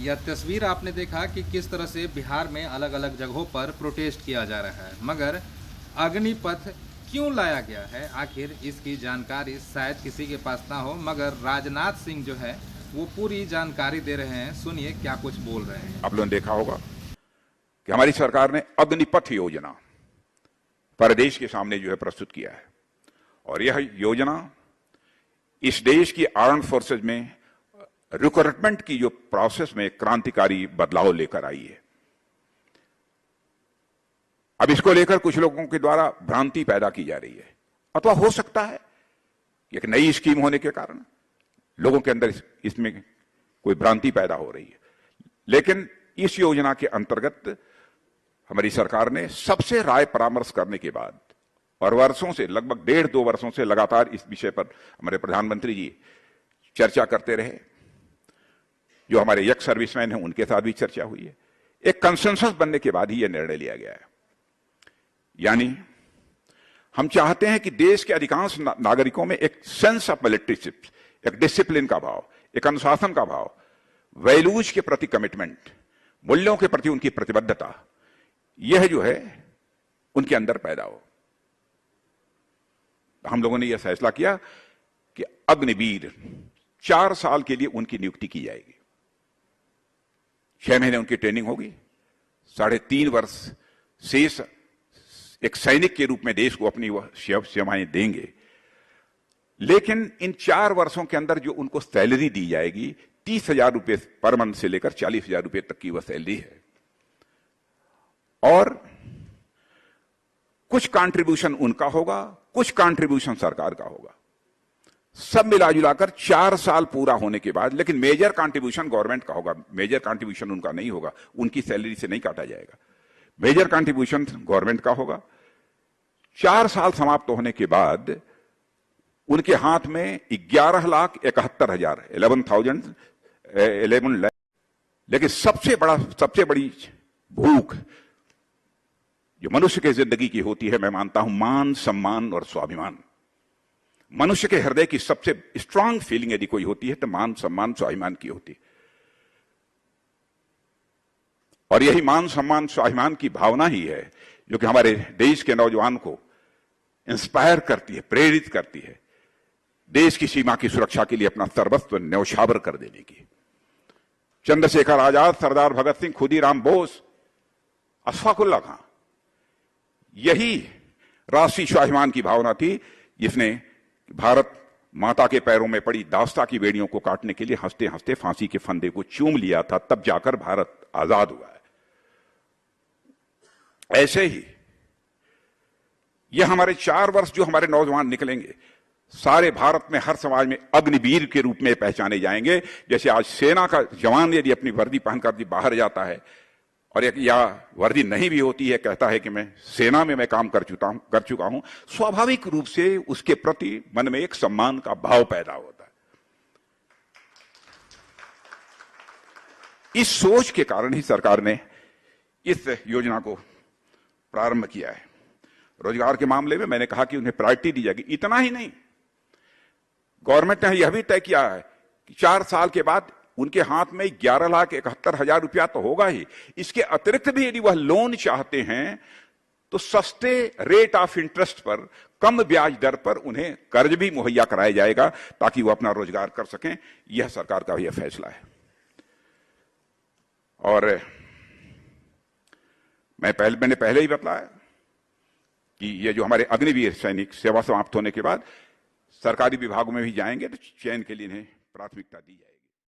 यह तस्वीर आपने देखा कि किस तरह से बिहार में अलग अलग जगहों पर प्रोटेस्ट किया जा रहा है, मगर अग्निपथ क्यों लाया गया है, आखिर इसकी जानकारी शायद किसी के पास ना हो, मगर राजनाथ सिंह जो है वो पूरी जानकारी दे रहे हैं। सुनिए क्या कुछ बोल रहे हैं। आप लोगों ने देखा होगा कि हमारी सरकार ने अग्निपथ योजना प्रदेश के सामने जो है प्रस्तुत किया है, और यह योजना इस देश की आर्म फोर्सेज में रिक्रूटमेंट की जो प्रोसेस में क्रांतिकारी बदलाव लेकर आई है। अब इसको लेकर कुछ लोगों के द्वारा भ्रांति पैदा की जा रही है, अथवा हो सकता है कि एक नई स्कीम होने के कारण लोगों के अंदर इसमें कोई भ्रांति पैदा हो रही है। लेकिन इस योजना के अंतर्गत हमारी सरकार ने सबसे राय परामर्श करने के बाद और वर्षों से, लगभग 1.5-2 वर्षों से लगातार इस विषय पर हमारे प्रधानमंत्री जी चर्चा करते रहे, जो हमारे यंग सर्विसमैन हैं उनके साथ भी चर्चा हुई है। एक कंसेंसस बनने के बाद ही यह निर्णय लिया गया है। यानी हम चाहते हैं कि देश के अधिकांश नागरिकों में एक सेंस ऑफ मिलिट्रीशिप, एक डिसिप्लिन का भाव, एक अनुशासन का भाव, वैल्यूज के प्रति कमिटमेंट, मूल्यों के प्रति उनकी प्रतिबद्धता, यह जो है उनके अंदर पैदा हो। हम लोगों ने यह फैसला किया कि अग्निवीर 4 साल के लिए उनकी नियुक्ति की जाएगी। 6 महीने उनकी ट्रेनिंग होगी, 3.5 वर्ष शेष एक सैनिक के रूप में देश को अपनी वह सेवाएं देंगे। लेकिन इन 4 वर्षों के अंदर जो उनको सैलरी दी जाएगी, 30,000 रुपए पर मंथ से लेकर 40,000 रुपए तक की वह सैलरी है, और कुछ कंट्रीब्यूशन उनका होगा, कुछ कंट्रीब्यूशन सरकार का होगा। सब मिलाजुलाकर 4 साल पूरा होने के बाद, लेकिन मेजर कंट्रीब्यूशन गवर्नमेंट का होगा। मेजर कंट्रीब्यूशन उनका नहीं होगा, उनकी सैलरी से नहीं काटा जाएगा। मेजर कंट्रीब्यूशन गवर्नमेंट का होगा। 4 साल समाप्त होने के बाद उनके हाथ में 11,71,000 11 लाख। लेकिन सबसे बड़ी भूख जो मनुष्य की जिंदगी की होती है, मैं मानता हूं, मान, सम्मान और स्वाभिमान। मनुष्य के हृदय की सबसे स्ट्रांग फीलिंग यदि कोई होती है तो मान, सम्मान, स्वाभिमान की होती है। और यही मान, सम्मान, स्वाभिमान की भावना ही है जो कि हमारे देश के नौजवान को इंस्पायर करती है, प्रेरित करती है देश की सीमा की सुरक्षा के लिए अपना सर्वस्व न्यौछावर कर देने की। चंद्रशेखर आजाद, सरदार भगत सिंह, खुदीराम बोस, अशफाक उल्लाह खां, यही राष्ट्रीय स्वाभिमान की भावना थी जिसने भारत माता के पैरों में पड़ी दास्ता की बेड़ियों को काटने के लिए हंसते हंसते फांसी के फंदे को चूम लिया था। तब जाकर भारत आजाद हुआ है। ऐसे ही यह हमारे 4 वर्ष जो हमारे नौजवान निकलेंगे, सारे भारत में हर समाज में अग्निवीर के रूप में पहचाने जाएंगे। जैसे आज सेना का जवान यदि अपनी वर्दी पहनकर बाहर जाता है और या वर्दी नहीं भी होती है, कहता है कि मैं सेना में काम कर चुका हूं, स्वाभाविक रूप से उसके प्रति मन में एक सम्मान का भाव पैदा होता है। इस सोच के कारण ही सरकार ने इस योजना को प्रारंभ किया है। रोजगार के मामले में मैंने कहा कि उन्हें प्रायोरिटी दी जाएगी। इतना ही नहीं, गवर्नमेंट ने यह भी तय किया है कि 4 साल के बाद उनके हाथ में 11,71,000 रुपया तो होगा ही, इसके अतिरिक्त भी यदि वह लोन चाहते हैं तो सस्ते रेट ऑफ इंटरेस्ट पर, कम ब्याज दर पर उन्हें कर्ज भी मुहैया कराया जाएगा ताकि वो अपना रोजगार कर सकें। यह सरकार का यह फैसला है। और मैंने पहले ही बताया कि ये जो हमारे अग्निवीर सैनिक सेवा समाप्त होने के बाद सरकारी विभागों में भी जाएंगे तो चयन के लिए इन्हें प्राथमिकता दी जाएगी।